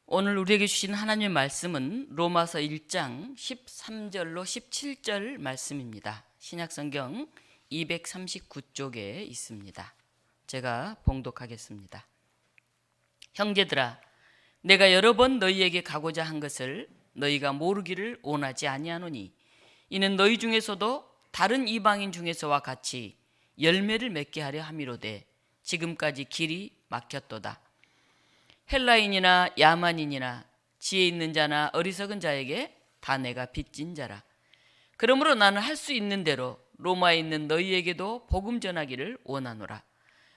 오늘 우리에게 주신 하나님의 말씀은 로마서 1장 13절로 17절 말씀입니다. 신약성경 239쪽에 있습니다. 제가 봉독하겠습니다. 형제들아, 내가 여러 번 너희에게 가고자 한 것을 너희가 모르기를 원하지 아니하노니 이는 너희 중에서도 다른 이방인 중에서와 같이 열매를 맺게 하려 함이로되 지금까지 길이 막혔도다. 헬라인이나 야만인이나 지혜 있는 자나 어리석은 자에게 다 내가 빚진 자라. 그러므로 나는 할 수 있는 대로 로마에 있는 너희에게도 복음 전하기를 원하노라.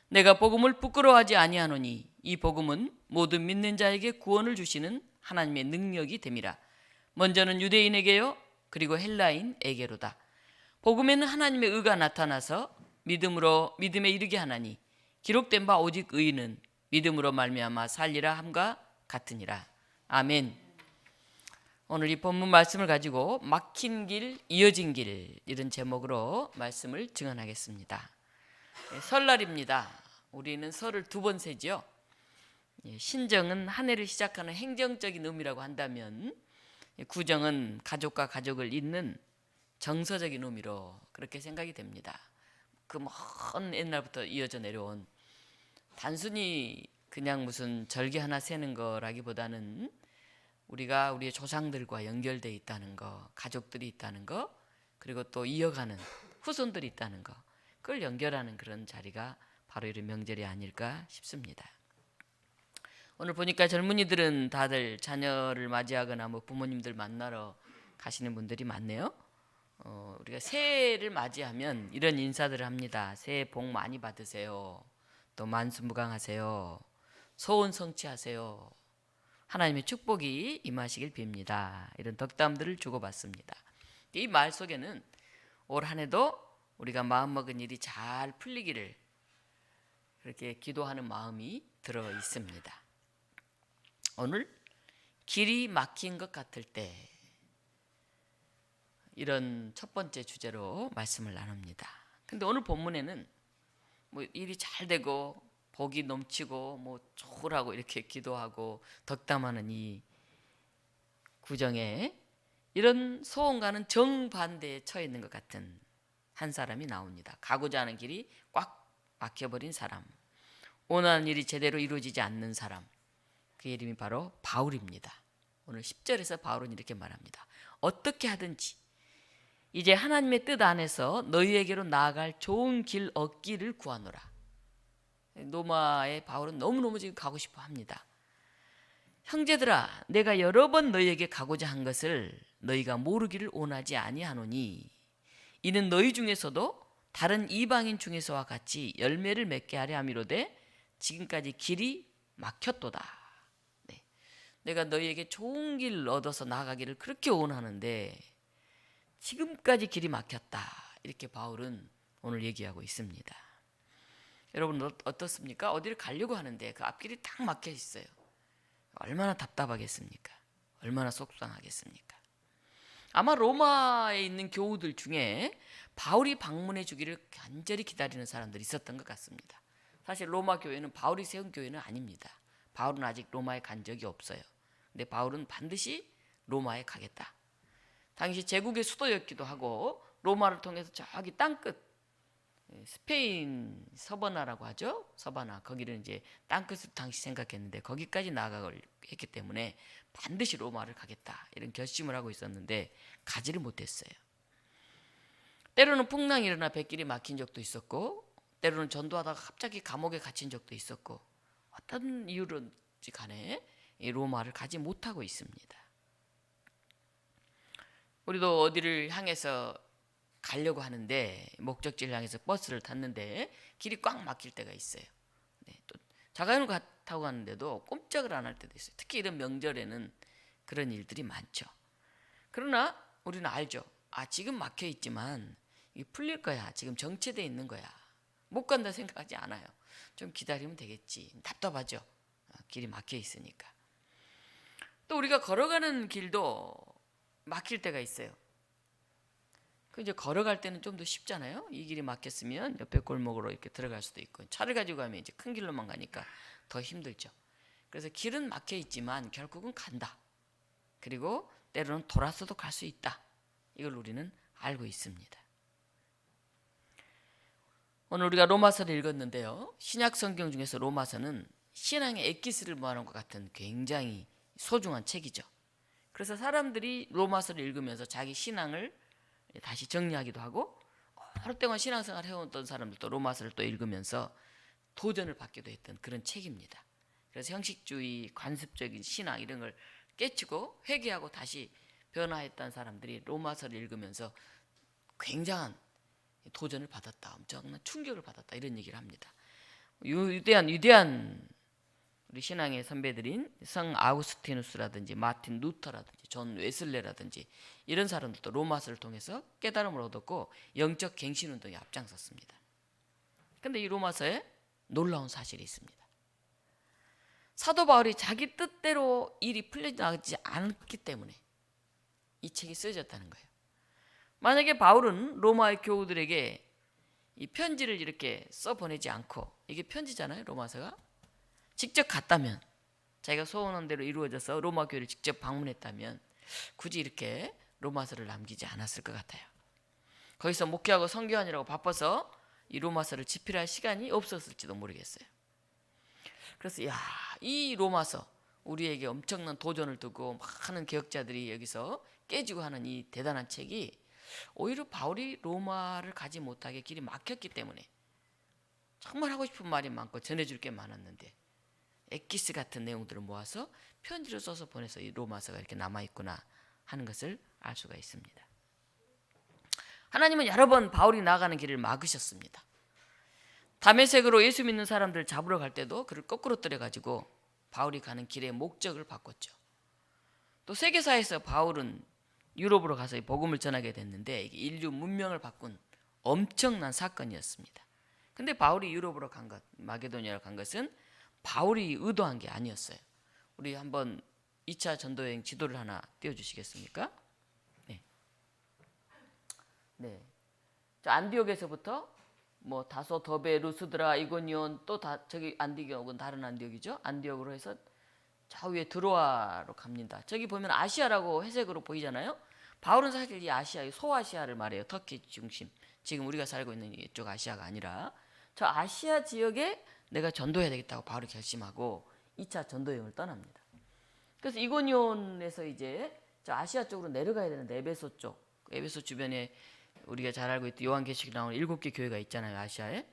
내가 복음을 부끄러워하지 아니하노니 이 복음은 모든 믿는 자에게 구원을 주시는 하나님의 능력이 됨이라. 먼저는 유대인에게요 그리고 헬라인에게로다. 복음에는 하나님의 의가 나타나서 믿음으로 믿음에 이르게 하나니 기록된 바 오직 의인은 믿음으로 말미암아 살리라 함과 같으니라. 아멘. 오늘 이 본문 말씀을 가지고 막힌 길, 이어진 길 이런 제목으로 말씀을 증언하겠습니다. 설날입니다. 우리는 설을 두 번 세죠. 신정은 한 해를 시작하는 행정적인 의미라고 한다면 구정은 가족과 가족을 잇는 정서적인 의미로 그렇게 생각이 됩니다. 그 먼 옛날부터 이어져 내려온 단순히 그냥 무슨 절기 하나 세는 거라기보다는 우리가 우리의 조상들과 연결되어 있다는 거, 가족들이 있다는 거, 그리고 또 이어가는 후손들이 있다는 거, 그걸 연결하는 그런 자리가 바로 이런 명절이 아닐까 싶습니다. 오늘 보니까 젊은이들은 다들 자녀를 맞이하거나 뭐 부모님들 만나러 가시는 분들이 많네요. 우리가 새해를 맞이하면 이런 인사들을 합니다. 새해 복 많이 받으세요. 또 만수무강하세요. 소원 성취하세요. 하나님의 축복이 임하시길 빕니다. 이런 덕담들을 주고받습니다. 이 말 속에는 올 한 해도 우리가 마음먹은 일이 잘 풀리기를 그렇게 기도하는 마음이 들어 있습니다. 오늘 길이 막힌 것 같을 때 이런 첫 번째 주제로 말씀을 나눕니다. 근데 오늘 본문에는 뭐 일이 잘 되고 복이 넘치고 뭐 좋으라고 이렇게 기도하고 덕담하는 이 구정에 이런 소원과는 정반대에 처해 있는 것 같은 한 사람이 나옵니다. 가고자 하는 길이 꽉 막혀버린 사람, 원하는 일이 제대로 이루어지지 않는 사람, 그 이름이 바로 바울입니다. 오늘 10절에서 바울은 이렇게 말합니다. 어떻게 하든지 이제 하나님의 뜻 안에서 너희에게로 나아갈 좋은 길 얻기를 구하노라. 로마의 바울은 너무너무 지금 가고 싶어 합니다. 형제들아, 내가 여러 번 너희에게 가고자 한 것을 너희가 모르기를 원하지 아니하노니 이는 너희 중에서도 다른 이방인 중에서와 같이 열매를 맺게 하려 함이로되 지금까지 길이 막혔도다. 네. 내가 너희에게 좋은 길 얻어서 나아가기를 그렇게 원하는데 지금까지 길이 막혔다. 이렇게 바울은 오늘 얘기하고 있습니다. 여러분 어떻습니까? 어디를 가려고 하는데 그 앞길이 딱 막혀 있어요. 얼마나 답답하겠습니까? 얼마나 속상하겠습니까? 아마 로마에 있는 교우들 중에 바울이 방문해 주기를 간절히 기다리는 사람들이 있었던 것 같습니다. 사실 로마 교회는 바울이 세운 교회는 아닙니다. 바울은 아직 로마에 간 적이 없어요. 근데 바울은 반드시 로마에 가겠다. 당시 제국의 수도였기도 하고 로마를 통해서 저기 땅끝 스페인 서바나라고 하죠. 서바나 거기를 이제 땅끝을 당시 생각했는데 거기까지 나아가고 했기 때문에 반드시 로마를 가겠다 이런 결심을 하고 있었는데 가지를 못했어요. 때로는 풍랑이 일어나 뱃길이 막힌 적도 있었고 때로는 전도하다가 갑자기 감옥에 갇힌 적도 있었고 어떤 이유로인지 간에 이 로마를 가지 못하고 있습니다. 우리도 어디를 향해서 가려고 하는데 목적지를 향해서 버스를 탔는데 길이 꽉 막힐 때가 있어요. 네, 또 자가용을 타고 가는데도 꼼짝을 안 할 때도 있어요. 특히 이런 명절에는 그런 일들이 많죠. 그러나 우리는 알죠. 지금 막혀 있지만 이게 풀릴 거야. 지금 정체되어 있는 거야. 못 간다 생각하지 않아요. 좀 기다리면 되겠지. 답답하죠. 길이 막혀 있으니까. 또 우리가 걸어가는 길도 막힐 때가 있어요. 그 이제 걸어갈 때는 좀 더 쉽잖아요. 이 길이 막혔으면 옆에 골목으로 이렇게 들어갈 수도 있고 차를 가지고 가면 이제 큰 길로만 가니까 더 힘들죠. 그래서 길은 막혀 있지만 결국은 간다. 그리고 때로는 돌아서도 갈 수 있다. 이걸 우리는 알고 있습니다. 오늘 우리가 로마서를 읽었는데요. 신약 성경 중에서 로마서는 신앙의 엑기스를 말하는 것 같은 굉장히 소중한 책이죠. 그래서 사람들이 로마서를 읽으면서 자기 신앙을 다시 정리하기도 하고 오랫동안 신앙생활 해왔던 사람들도 로마서를 또 읽으면서 도전을 받기도 했던 그런 책입니다. 그래서 형식주의, 관습적인 신앙 이런 걸 깨치고 회개하고 다시 변화했던 사람들이 로마서를 읽으면서 굉장한 도전을 받았다. 엄청난 충격을 받았다. 이런 얘기를 합니다. 위대한 우리 신앙의 선배들인 성 아우구스티누스라든지 마틴 루터라든지 존 웨슬레라든지 이런 사람들도 로마서를 통해서 깨달음을 얻었고 영적 갱신운동에 앞장섰습니다. 그런데 이 로마서에 놀라운 사실이 있습니다. 사도 바울이 자기 뜻대로 일이 풀려나가지 않기 때문에 이 책이 쓰여졌다는 거예요. 만약에 바울은 로마의 교우들에게 이 편지를 이렇게 써보내지 않고, 이게 편지잖아요, 로마서가. 직접 갔다면, 자기가 소원한 대로 이루어져서 로마 교회를 직접 방문했다면 굳이 이렇게 로마서를 남기지 않았을 것 같아요. 거기서 목회하고 선교하느라고 바빠서 이 로마서를 집필할 시간이 없었을지도 모르겠어요. 그래서 이 로마서, 우리에게 엄청난 도전을 두고 많은 개혁자들이 여기서 깨지고 하는 이 대단한 책이 오히려 바울이 로마를 가지 못하게 길이 막혔기 때문에 정말 하고 싶은 말이 많고 전해줄 게 많았는데 엑기스 같은 내용들을 모아서 편지를 써서 보내서 이 로마서가 이렇게 남아있구나 하는 것을 알 수가 있습니다. 하나님은 여러 번 바울이 나아가는 길을 막으셨습니다. 다메섹으로 예수 믿는 사람들 잡으러 갈 때도 그를 거꾸로 떨어가지고 바울이 가는 길의 목적을 바꿨죠. 또 세계사에서 바울은 유럽으로 가서 복음을 전하게 됐는데 이게 인류 문명을 바꾼 엄청난 사건이었습니다. 근데 바울이 유럽으로 간 것, 마게도니아로 간 것은 바울이 의도한 게 아니었어요. 우리 한번 2차 전도여행 지도를 하나 띄워주시겠습니까? 네. 저 안디옥에서부터 뭐 다소, 더베, 루스드라, 이고니온 또 다 저기 안디옥은 다른 안디옥이죠. 안디옥으로 해서 저 위에 드로아로 갑니다. 저기 보면 아시아라고 회색으로 보이잖아요. 바울은 사실 이 아시아, 소아시아를 말해요. 터키 중심. 지금 우리가 살고 있는 이쪽 아시아가 아니라 저 아시아 지역에 내가 전도해야 되겠다고 바울이 결심하고 2차 전도여행을 떠납니다. 그래서 이고니온에서 이제 저 아시아 쪽으로 내려가야 되는데 에베소 쪽, 에베소 주변에 우리가 잘 알고 있던 요한계시록 나오는 7개 교회가 있잖아요, 아시아에.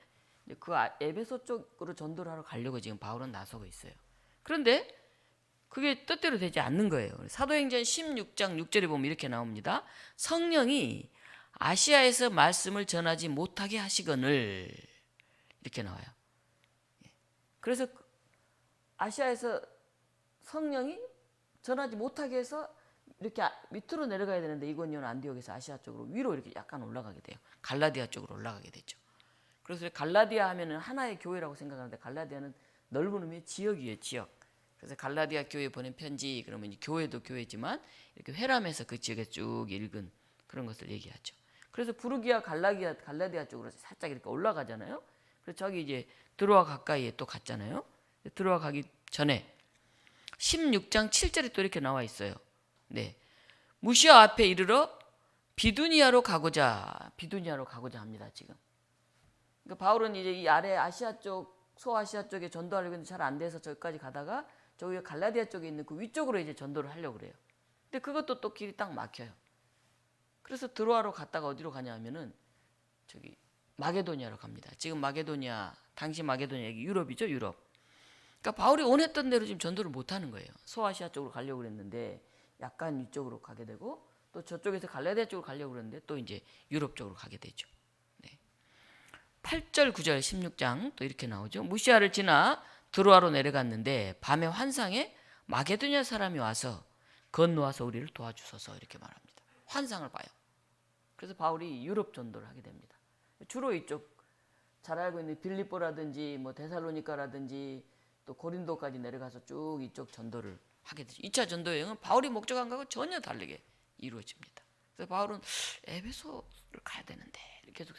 그 에베소 쪽으로 전도를 하러 가려고 지금 바울은 나서고 있어요. 그런데 그게 뜻대로 되지 않는 거예요. 사도행전 16장 6절에 보면 이렇게 나옵니다. 성령이 아시아에서 말씀을 전하지 못하게 하시거늘, 이렇게 나와요. 그래서 아시아에서 성령이 전하지 못하게 해서 이렇게 밑으로 내려가야 되는데 이고니온 안디옥에서 아시아 쪽으로 위로 이렇게 약간 올라가게 돼요. 갈라디아 쪽으로 올라가게 되죠. 그래서 갈라디아 하면은 하나의 교회라고 생각하는데 갈라디아는 넓은 의미의 지역이에요, 지역. 그래서 갈라디아 교회에 보낸 편지, 그러면 교회도 교회지만 이렇게 회람해서 그 지역에 쭉 읽은 그런 것을 얘기하죠. 그래서 부르기아, 갈라디아 쪽으로 살짝 이렇게 올라가잖아요. 그래서 저기 이제 드로아 가까이에 또 갔잖아요. 드로아 가기 전에 16장 7절에 또 이렇게 나와 있어요. 네, 무시아 앞에 이르러 비두니아로 가고자 합니다. 지금. 그러니까 바울은 이제 이 아래 아시아 쪽, 소아시아 쪽에 전도하려고 했는데 잘 안 돼서 저기까지 가다가 저기 갈라디아 쪽에 있는 그 위쪽으로 이제 전도를 하려고 그래요. 근데 그것도 또 길이 딱 막혀요. 그래서 드로아로 갔다가 어디로 가냐 하면은 저기 마게도니아로 갑니다. 지금 마게도니아, 당시 마게도니아 여기 유럽이죠, 유럽. 그러니까 바울이 원했던 대로 지금 전도를 못 하는 거예요. 소아시아 쪽으로 가려고 그랬는데 약간 위쪽으로 가게 되고 또 저쪽에서 갈라디아 쪽으로 가려고 그랬는데 또 이제 유럽 쪽으로 가게 되죠. 네. 8절, 9절, 16장 또 이렇게 나오죠. 무시아를 지나 드로아로 내려갔는데 밤에 환상에 마게도니아 사람이 와서 건너와서 우리를 도와주소서 이렇게 말합니다. 환상을 봐요. 그래서 바울이 유럽 전도를 하게 됩니다. 주로 이쪽 잘 알고 있는 빌립보라든지 뭐 데살로니카라든지 또 고린도까지 내려가서 쭉 이쪽 전도를 하게 되죠. 2차 전도 여행은 바울이 목적한 것과 전혀 다르게 이루어집니다. 그래서 바울은 에베소를 가야 되는데 계속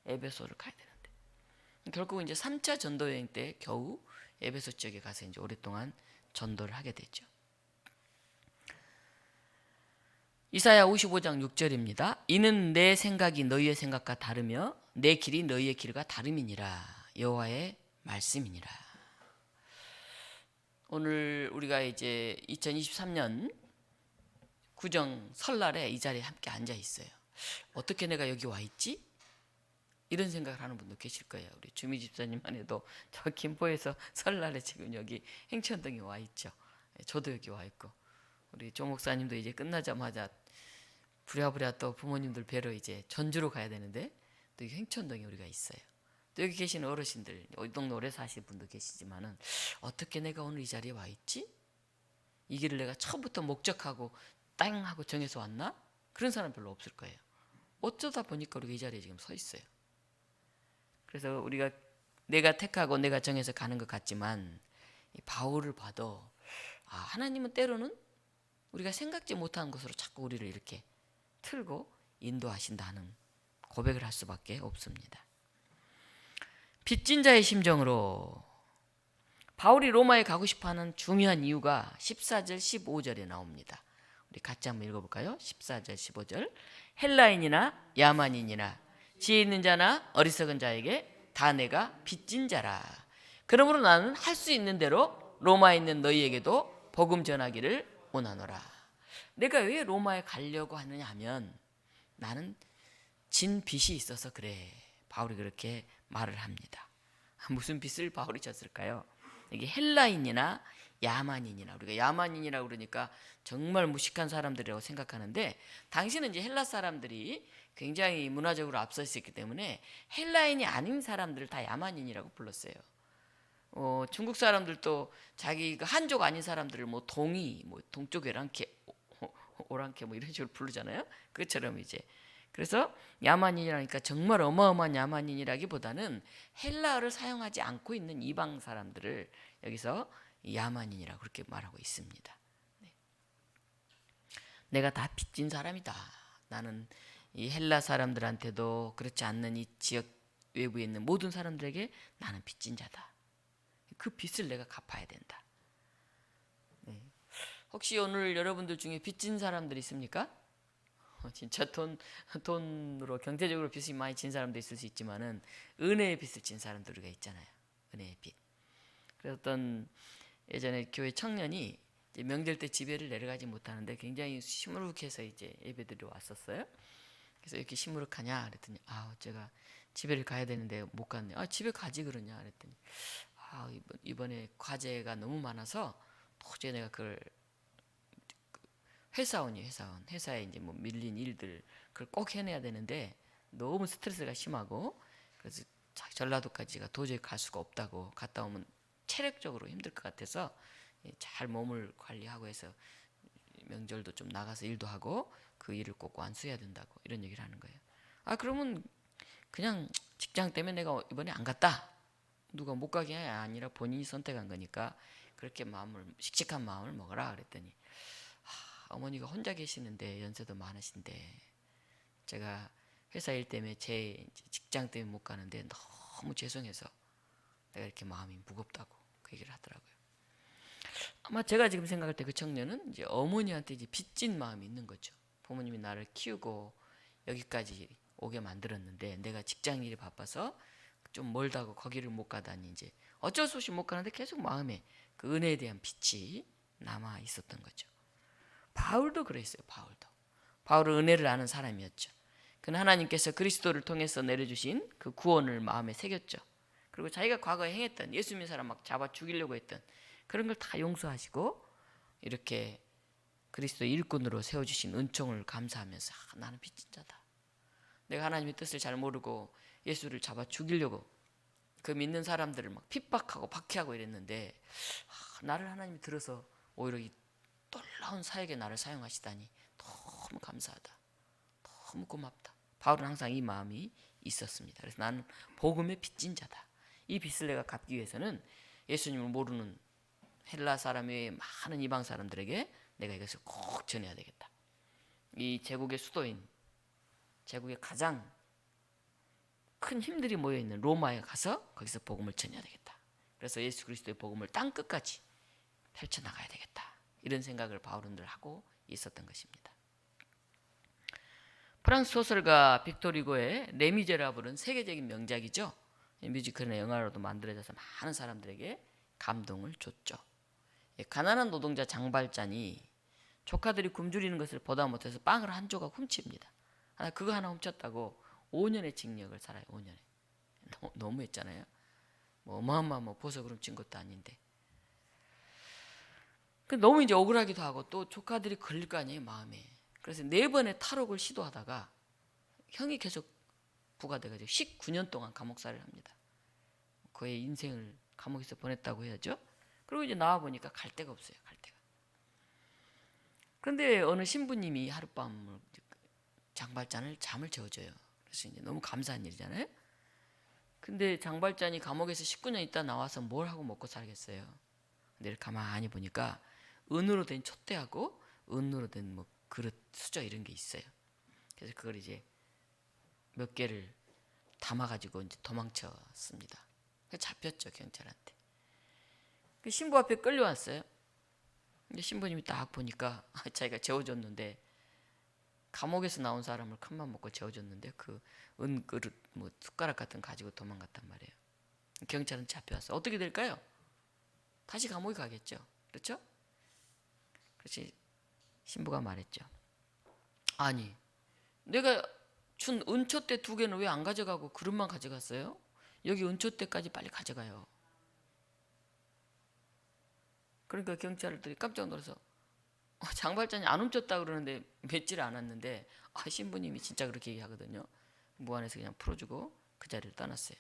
에베소를 가야 되는데 결국 이제 3차 전도 여행 때 겨우 에베소 지역에 가서 이제 오랫동안 전도를 하게 됐죠. 이사야 55장 6절입니다. 이는 내 생각이 너희의 생각과 다르며 내 길이 너희의 길과 다름이니라. 여호와의 말씀이니라. 오늘 우리가 이제 2023년 구정 설날에 이 자리에 함께 앉아 있어요. 어떻게 내가 여기 와 있지? 이런 생각을 하는 분도 계실 거예요. 우리 주미 집사님만 해도 저 김포에서 설날에 지금 여기 행천동에 와 있죠. 저도 여기 와 있고, 우리 조 목사님도 이제 끝나자마자 부랴부랴 또 부모님들 뵈러 이제 전주로 가야 되는데 또 행천동에 우리가 있어요. 또 여기 계시는 어르신들, 이 동네 오래 사시는 분도 계시지만은 어떻게 내가 오늘 이 자리에 와 있지? 이 길을 내가 처음부터 목적하고 땅 하고 정해서 왔나? 그런 사람 별로 없을 거예요. 어쩌다 보니까 우리가 이 자리에 지금 서 있어요. 그래서 우리가 내가 택하고 내가 정해서 가는 것 같지만 이 바울을 봐도 하나님은 때로는 우리가 생각지 못한 곳으로 자꾸 우리를 이렇게 틀고 인도하신다는 고백을 할 수밖에 없습니다. 빚진 자의 심정으로 바울이 로마에 가고 싶어하는 중요한 이유가 14절 15절에 나옵니다. 우리 같이 한번 읽어볼까요? 14절 15절. 헬라인이나 야만인이나 지혜 있는 자나 어리석은 자에게 다 내가 빚진 자라. 그러므로 나는 할 수 있는 대로 로마에 있는 너희에게도 복음 전하기를 원하노라. 내가 왜 로마에 가려고 하느냐 하면 나는 진 빚이 있어서 그래. 바울이 그렇게 말을 합니다. 무슨 빚을 바울이 졌을까요? 이게 헬라인이나 야만인이나, 우리가 야만인이라고 그러니까 정말 무식한 사람들이라고 생각하는데, 당시는 이제 헬라 사람들이 굉장히 문화적으로 앞서 있었기 때문에 헬라인이 아닌 사람들을 다 야만인이라고 불렀어요. 중국 사람들도 자기 한족 아닌 사람들을 뭐 동이, 뭐 동쪽 오랑캐, 오랑캐 뭐 이런 식으로 부르잖아요. 그것처럼 이제 그래서 야만인이라니까 정말 어마어마한 야만인이라기보다는 헬라어를 사용하지 않고 있는 이방 사람들을 여기서 야만인이라고 그렇게 말하고 있습니다. 내가 다 빚진 사람이다. 나는 이 헬라 사람들한테도 그렇지 않는 이 지역 외부에 있는 모든 사람들에게 나는 빚진 자다. 그 빚을 내가 갚아야 된다. 네. 혹시 오늘 여러분들 중에 빚진 사람들 있습니까? 진짜 돈으로 경제적으로 빚이 많이 진 사람도 있을 수 있지만은 은혜의 빚을 진 사람들이 있잖아요. 은혜의 빚. 그래서 어떤 예전에 교회 청년이 이제 명절 때 집에를 내려가지 못하는데 굉장히 시무룩해서 이제 예배드리러 왔었어요. 그래서 이렇게 시무룩하냐 그랬더니 제가 집에를 가야 되는데 못 갔네. 집에 가지 그러냐 그랬더니 이번에 과제가 너무 많아서 도저히 내가 그걸 회사에 이제 뭐 밀린 일들 그걸 꼭 해내야 되는데 너무 스트레스가 심하고 그래서 전라도까지가 도저히 갈 수가 없다고, 갔다 오면 체력적으로 힘들 것 같아서 잘 몸을 관리하고 해서 명절도 좀 나가서 일도 하고 그 일을 꼭 완수해야 된다고 이런 얘기를 하는 거예요. 그러면 그냥 직장 때문에 내가 이번에 안 갔다, 누가 못 가게 아니라 본인이 선택한 거니까 그렇게 씩씩한 마음을 먹어라 그랬더니 어머니가 혼자 계시는데 연세도 많으신데 제가 회사 일 때문에 제 직장 때문에 못 가는데 너무 죄송해서 내가 이렇게 마음이 무겁다고 그 얘기를 하더라고요. 아마 제가 지금 생각할 때 그 청년은 이제 어머니한테 이제 빚진 마음이 있는 거죠. 부모님이 나를 키우고 여기까지 오게 만들었는데 내가 직장 일이 바빠서 좀 멀다고 거기를 못 가다니 이제 어쩔 수 없이 못 가는데 계속 마음에 그 은혜에 대한 빚이 남아 있었던 거죠. 바울도 그랬어요. 바울은 은혜를 아는 사람이었죠. 그는 하나님께서 그리스도를 통해서 내려주신 그 구원을 마음에 새겼죠. 그리고 자기가 과거에 행했던 예수 믿는 사람 막 잡아 죽이려고 했던 그런 걸 다 용서하시고 이렇게 그리스도의 일꾼으로 세워주신 은총을 감사하면서 나는 빚진 자다. 내가 하나님의 뜻을 잘 모르고 예수를 잡아 죽이려고 그 믿는 사람들을 막 핍박하고 박해하고 이랬는데 나를 하나님이 들어서 오히려 이 놀라운 사역에 나를 사용하시다니 너무 감사하다. 너무 고맙다. 바울은 항상 이 마음이 있었습니다. 그래서 나는 복음의 빚진 자다. 이 빚을 내가 갚기 위해서는 예수님을 모르는 헬라 사람 외에 많은 이방 사람들에게 내가 이것을 꼭 전해야 되겠다. 이 제국의 수도인, 제국의 가장 큰 힘들이 모여있는 로마에 가서 거기서 복음을 전해야 되겠다. 그래서 예수 그리스도의 복음을 땅 끝까지 펼쳐나가야 되겠다. 이런 생각을 바울은 늘 하고 있었던 것입니다. 프랑스 소설가 빅토르 후고의 레미제라블은 세계적인 명작이죠. 뮤지컬이나 영화로도 만들어져서 많은 사람들에게 감동을 줬죠. 가난한 노동자 장발잔이 조카들이 굶주리는 것을 보다 못해서 빵을 한 조각 훔칩니다. 그거 하나 훔쳤다고 5년의 징역을 살아요. 5년에. 너무했잖아요. 어마어마한 보석을 훔친 것도 아닌데. 너무 이제 억울하기도 하고 또 조카들이 걸릴 거 아니에요, 마음에. 그래서 4번의 탈옥을 시도하다가 형이 계속 부과돼가지고 19년 동안 감옥살이를 합니다. 그의 인생을 감옥에서 보냈다고 해야죠. 그리고 이제 나와 보니까 갈 데가 없어요. 갈 데가. 그런데 어느 신부님이 하룻밤 장발잔을 잠을 재워줘요. 그래서 이제 너무 감사한 일이잖아요. 근데 장발잔이 감옥에서 19년 있다 나와서 뭘 하고 먹고 살겠어요. 근데 가만히 보니까 은으로 된 촛대하고 은으로 된 그릇, 수저 이런 게 있어요. 그래서 그걸 이제 몇 개를 담아가지고 이제 도망쳤습니다. 잡혔죠, 경찰한테. 그 신부 앞에 끌려왔어요. 근데 신부님이 딱 보니까 자기가 재워줬는데, 감옥에서 나온 사람을 큰맘 먹고 재워줬는데 그 은그릇 숟가락 같은 거 가지고 도망갔단 말이에요. 경찰은 잡혀왔어요. 어떻게 될까요? 다시 감옥에 가겠죠. 그렇죠? 그렇지. 신부가 말했죠. 아니, 내가 준 은촛대 2개는 왜 안 가져가고 그릇만 가져갔어요? 여기 은촛대까지 빨리 가져가요. 그러니까 경찰들이 깜짝 놀라서 장발잔이 안 훔쳤다 그러는데 맺지를 않았는데 신부님이 진짜 그렇게 얘기하거든요. 무안에서 그냥 풀어주고 그 자리를 떠났어요.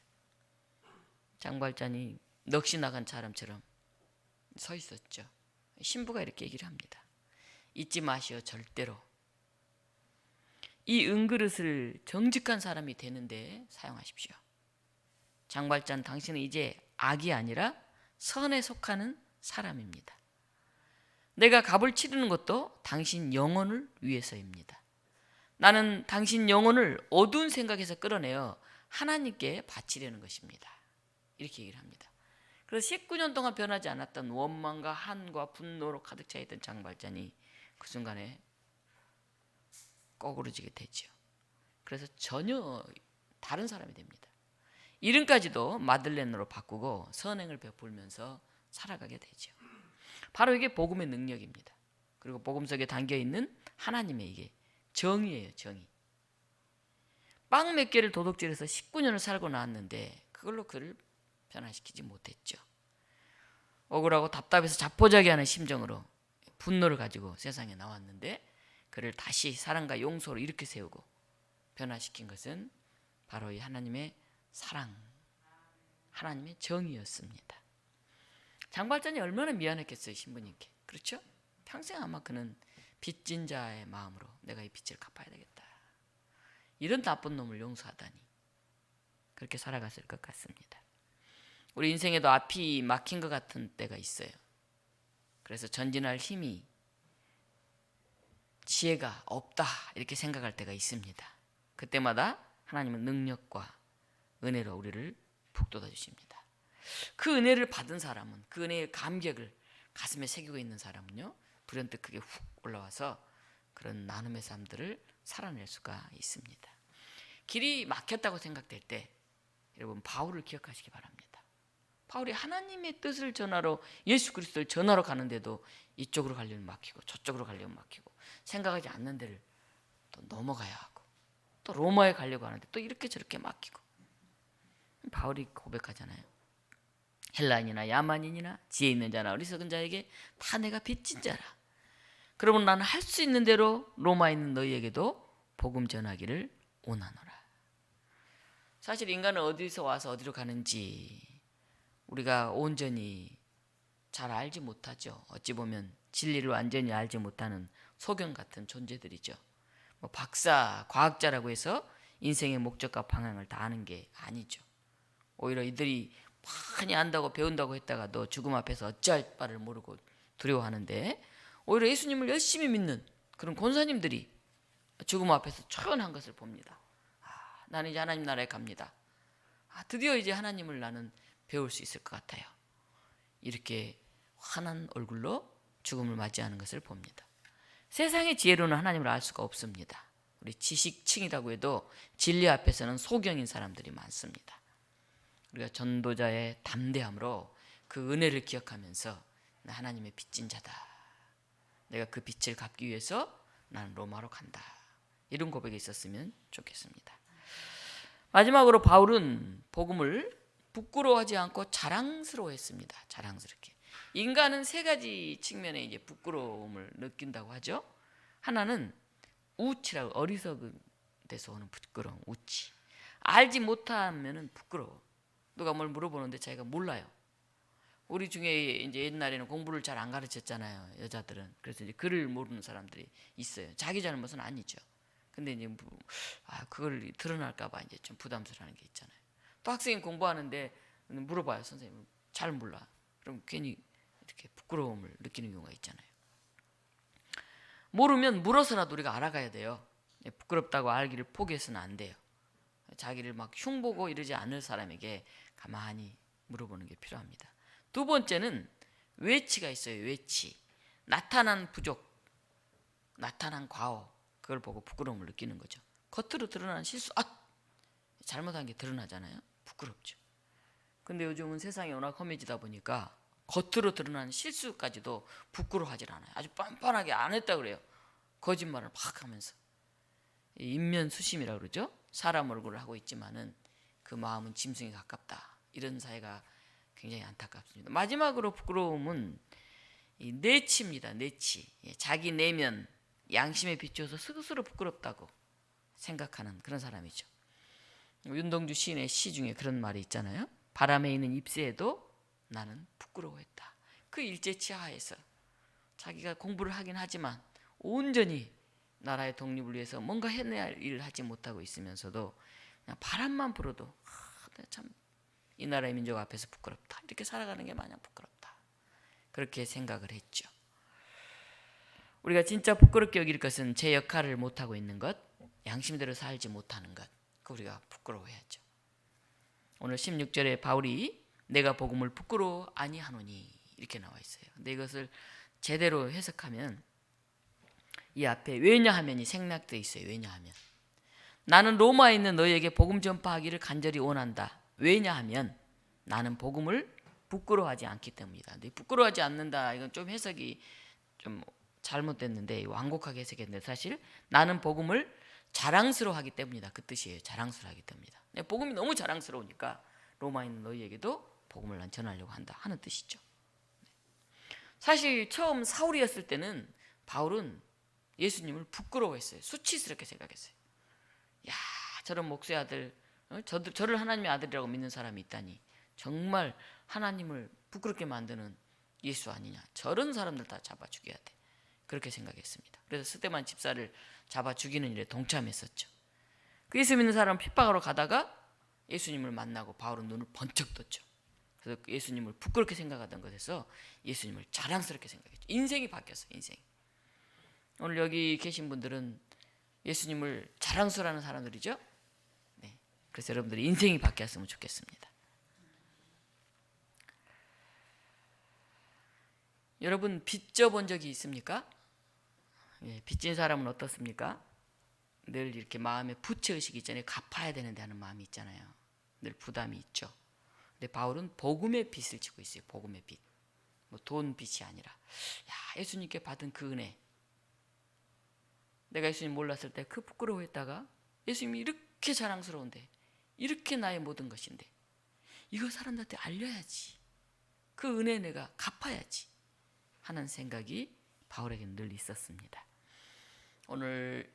장발잔이 넋이 나간 사람처럼 서 있었죠. 신부가 이렇게 얘기를 합니다. 잊지 마시오, 절대로. 이 은그릇을 정직한 사람이 되는데 사용하십시오. 장발잔, 당신은 이제 악이 아니라 선에 속하는 사람입니다. 내가 값을 치르는 것도 당신 영혼을 위해서입니다. 나는 당신 영혼을 어두운 생각에서 끌어내어 하나님께 바치려는 것입니다. 이렇게 얘기를 합니다. 그래서 19년 동안 변하지 않았던 원망과 한과 분노로 가득 차 있던 장발잔이 그 순간에 꼬꾸라지게 되죠. 그래서 전혀 다른 사람이 됩니다. 이름까지도 마들렌으로 바꾸고 선행을 베풀면서 살아가게 되죠. 바로 이게 복음의 능력입니다. 그리고 복음 속에 담겨있는 하나님의 이게 정의예요. 정의. 빵 몇 개를 도둑질해서 19년을 살고 나왔는데 그걸로 그를 변화시키지 못했죠. 억울하고 답답해서 자포자기하는 심정으로 분노를 가지고 세상에 나왔는데 그를 다시 사랑과 용서로 일으켜 세우고 변화시킨 것은 바로 이 하나님의 사랑, 하나님의 정의였습니다. 장발잔이 얼마나 미안했겠어요, 신부님께. 그렇죠? 평생 아마 그는 빚진 자의 마음으로 내가 이 빚을 갚아야 되겠다. 이런 나쁜 놈을 용서하다니. 그렇게 살아갔을 것 같습니다. 우리 인생에도 앞이 막힌 것 같은 때가 있어요. 그래서 전진할 힘이, 지혜가 없다 이렇게 생각할 때가 있습니다. 그때마다 하나님은 능력과 은혜로 우리를 북돋아 주십니다. 그 은혜를 받은 사람은, 그 은혜의 감격을 가슴에 새기고 있는 사람은요, 불현듯 그게 훅 올라와서 그런 나눔의 삶들을 살아낼 수가 있습니다. 길이 막혔다고 생각될 때 여러분 바울을 기억하시기 바랍니다. 바울이 하나님의 뜻을 전하러, 예수 그리스도를 전하러 가는데도 이쪽으로 가려면 막히고 저쪽으로 가려면 막히고 생각하지 않는 데를 또 넘어가야 하고 또 로마에 가려고 하는데 또 이렇게 저렇게 막히고. 바울이 고백하잖아요. 헬라인이나 야만인이나 지혜 있는 자나 어리석은 자에게 다 내가 빚진 자라. 그러면 나는 할 수 있는 대로 로마에 있는 너희에게도 복음 전하기를 원하노라. 사실 인간은 어디서 와서 어디로 가는지 우리가 온전히 잘 알지 못하죠. 어찌 보면 진리를 완전히 알지 못하는 소경 같은 존재들이죠. 박사, 과학자라고 해서 인생의 목적과 방향을 다 아는 게 아니죠. 오히려 이들이 많이 안다고 배운다고 했다가 너 죽음 앞에서 어찌할 바를 모르고 두려워하는데, 오히려 예수님을 열심히 믿는 그런 권사님들이 죽음 앞에서 초연한 것을 봅니다. 나는 이제 하나님 나라에 갑니다. 드디어 이제 하나님을 나는 배울 수 있을 것 같아요. 이렇게 환한 얼굴로 죽음을 맞이하는 것을 봅니다. 세상의 지혜로는 하나님을 알 수가 없습니다. 우리 지식층이라고 해도 진리 앞에서는 소경인 사람들이 많습니다. 우리가 전도자의 담대함으로 그 은혜를 기억하면서 나 하나님의 빚진 자다. 내가 그 빚을 갚기 위해서 나는 로마로 간다. 이런 고백이 있었으면 좋겠습니다. 마지막으로 바울은 복음을 부끄러워하지 않고 자랑스러워했습니다. 자랑스럽게. 인간은 세 가지 측면에 이제 부끄러움을 느낀다고 하죠. 하나는 우치라고, 어리석은 데서 오는 부끄러움, 우치. 알지 못하면은 부끄러워. 누가 뭘 물어보는데 자기가 몰라요. 우리 중에 이제 옛날에는 공부를 잘 안 가르쳤잖아요, 여자들은. 그래서 이제 글을 모르는 사람들이 있어요. 자기 잘못은 아니죠. 근데 이제 그걸 드러날까봐 이제 좀 부담스러워하는 게 있잖아요. 또 학생이 공부하는데 물어봐요, 선생님. 잘 몰라. 그럼 괜히 이렇게 부끄러움을 느끼는 경우가 있잖아요. 모르면 물어서라도 우리가 알아가야 돼요. 부끄럽다고 알기를 포기해서는 안 돼요. 자기를 막 흉보고 이러지 않을 사람에게 가만히 물어보는 게 필요합니다. 두 번째는 외치가 있어요. 외치. 나타난 부족, 나타난 과오, 그걸 보고 부끄러움을 느끼는 거죠. 겉으로 드러난 실수, 잘못한 게 드러나잖아요. 부끄럽죠. 근데 요즘은 세상이 워낙 험해지다 보니까 겉으로 드러난 실수까지도 부끄러워하질 않아요. 아주 뻔뻔하게 안 했다 그래요. 거짓말을 막 하면서. 인면수심이라고 그러죠. 사람 얼굴을 하고 있지만은 그 마음은 짐승에 가깝다. 이런 사회가 굉장히 안타깝습니다. 마지막으로 부끄러움은 이 내치입니다. 내치. 자기 내면, 양심에 비추어서 스스로 부끄럽다고 생각하는 그런 사람이죠. 윤동주 시인의 시 중에 그런 말이 있잖아요. 바람에 있는 잎새에도 나는 부끄러워했다. 그 일제치하에서 자기가 공부를 하긴 하지만 온전히 나라의 독립을 위해서 뭔가 해내야 할 일을 하지 못하고 있으면서도 그냥 바람만 불어도 참 이 나라의 민족 앞에서 부끄럽다. 이렇게 살아가는 게 마냥 부끄럽다. 그렇게 생각을 했죠. 우리가 진짜 부끄럽게 여길 것은 제 역할을 못하고 있는 것, 양심대로 살지 못하는 것, 그 우리가 부끄러워해야죠. 오늘 16절에 바울이 내가 복음을 부끄러워 아니하노니 이렇게 나와 있어요. 근데 이것을 제대로 해석하면 이 앞에 왜냐하면이 생략되어 있어요. 왜냐하면 나는 로마에 있는 너희에게 복음 전파하기를 간절히 원한다. 왜냐하면 나는 복음을 부끄러워하지 않기 때문이다. 근데 부끄러워하지 않는다, 이건 좀 해석이 좀 잘못됐는데 완곡하게 해석했는데 사실 나는 복음을 자랑스러워하기 때문이다. 그 뜻이에요. 자랑스러워하기 때문이다. 복음이 너무 자랑스러우니까 로마에 있는 너희에게도 복음을 난 전하려고 한다 하는 뜻이죠. 사실 처음 사울이었을 때는 바울은 예수님을 부끄러워했어요. 수치스럽게 생각했어요. 야, 저런 목수의 아들, 저를 하나님의 아들이라고 믿는 사람이 있다니 정말 하나님을 부끄럽게 만드는 예수 아니냐. 저런 사람들 다 잡아 죽여야 돼. 그렇게 생각했습니다. 그래서 스데반 집사를 잡아 죽이는 일에 동참했었죠. 그 예수 믿는 사람 핍박하러 가다가 예수님을 만나고 바울은 눈을 번쩍 떴죠. 그래서 예수님을 부끄럽게 생각하던 것에서 예수님을 자랑스럽게 생각했죠. 인생이 바뀌었어요. 인생. 오늘 여기 계신 분들은 예수님을 자랑스러워하는 사람들이죠. 네. 그래서 여러분들이 인생이 바뀌었으면 좋겠습니다. 여러분 빚져본 적이 있습니까? 빚진 사람은 어떻습니까? 늘 이렇게 마음에 부채의식이 있잖아요. 갚아야 되는데 하는 마음이 있잖아요. 늘 부담이 있죠. 근데 바울은 복음의 빚을 지고 있어요. 복음의 빚. 뭐 돈 빚이 아니라. 야, 예수님께 받은 그 은혜. 내가 예수님 몰랐을 때 그 부끄러워했다가 예수님이 이렇게 자랑스러운데, 이렇게 나의 모든 것인데 이거 사람들한테 알려야지. 그 은혜 내가 갚아야지 하는 생각이 바울에게는 늘 있었습니다. 오늘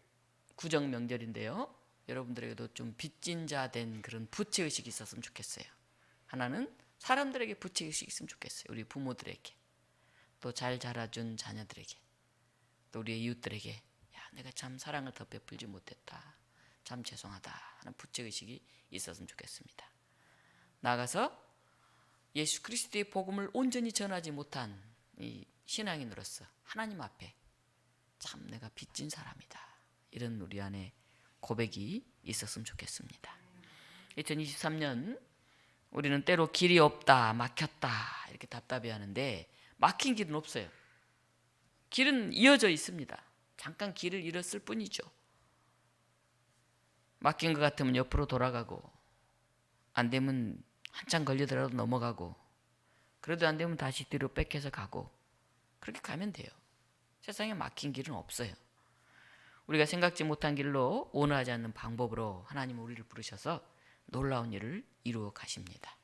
구정 명절인데요. 여러분들에게도 좀 빚진 자 된 그런 부채의식이 있었으면 좋겠어요. 하나는 사람들에게 부채의식이 있으면 좋겠어요. 우리 부모들에게, 또 잘 자라준 자녀들에게, 또 우리의 이웃들에게, 야, 내가 참 사랑을 더 베풀지 못했다, 참 죄송하다 하는 부채의식이 있었으면 좋겠습니다. 나아가서 예수 그리스도의 복음을 온전히 전하지 못한 이 신앙인으로서 하나님 앞에 참 내가 빚진 사람이다, 이런 우리 안에 고백이 있었으면 좋겠습니다. 2023년 우리는 때로 길이 없다, 막혔다 이렇게 답답해하는데 막힌 길은 없어요. 길은 이어져 있습니다. 잠깐 길을 잃었을 뿐이죠. 막힌 것 같으면 옆으로 돌아가고, 안 되면 한참 걸리더라도 넘어가고, 그래도 안 되면 다시 뒤로 백해서 가고, 그렇게 가면 돼요. 세상에 막힌 길은 없어요. 우리가 생각지 못한 길로 원하지 않는 방법으로 하나님은 우리를 부르셔서 놀라운 일을 이루어 가십니다.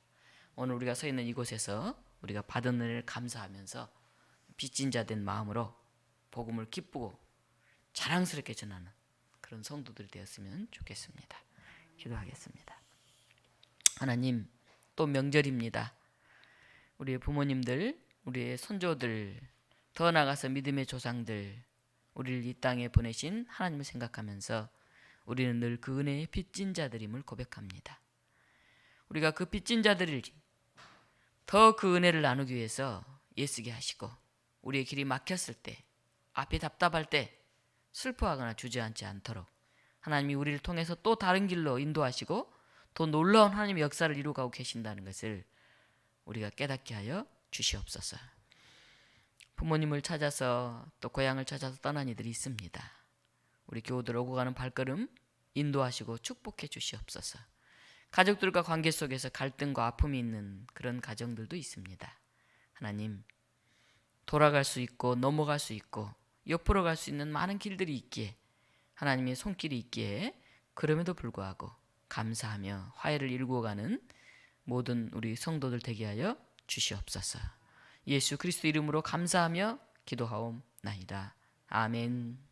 오늘 우리가 서 있는 이곳에서 우리가 받은 은혜를 감사하면서 빚진 자 된 마음으로 복음을 기쁘고 자랑스럽게 전하는 그런 성도들이 되었으면 좋겠습니다. 기도하겠습니다. 하나님, 또 명절입니다. 우리의 부모님들, 우리의 손조들, 더 나아가서 믿음의 조상들, 우리를 이 땅에 보내신 하나님을 생각하면서 우리는 늘 그 은혜의 빚진 자들임을 고백합니다. 우리가 그 빚진 자들을 더 그 은혜를 나누기 위해서 애쓰게 하시고, 우리의 길이 막혔을 때, 앞이 답답할 때 슬퍼하거나 주저앉지 않도록 하나님이 우리를 통해서 또 다른 길로 인도하시고 더 놀라운 하나님의 역사를 이루어가고 계신다는 것을 우리가 깨닫게 하여 주시옵소서. 부모님을 찾아서 또 고향을 찾아서 떠난 이들이 있습니다. 우리 교우들 오고 가는 발걸음 인도하시고 축복해 주시옵소서. 가족들과 관계 속에서 갈등과 아픔이 있는 그런 가정들도 있습니다. 하나님, 돌아갈 수 있고 넘어갈 수 있고 옆으로 갈 수 있는 많은 길들이 있기에, 하나님의 손길이 있기에, 그럼에도 불구하고 감사하며 화해를 이루어가는 모든 우리 성도들 되게 하여 주시옵소서. 예수 그리스도 이름으로 감사하며 기도하옵나이다. 아멘.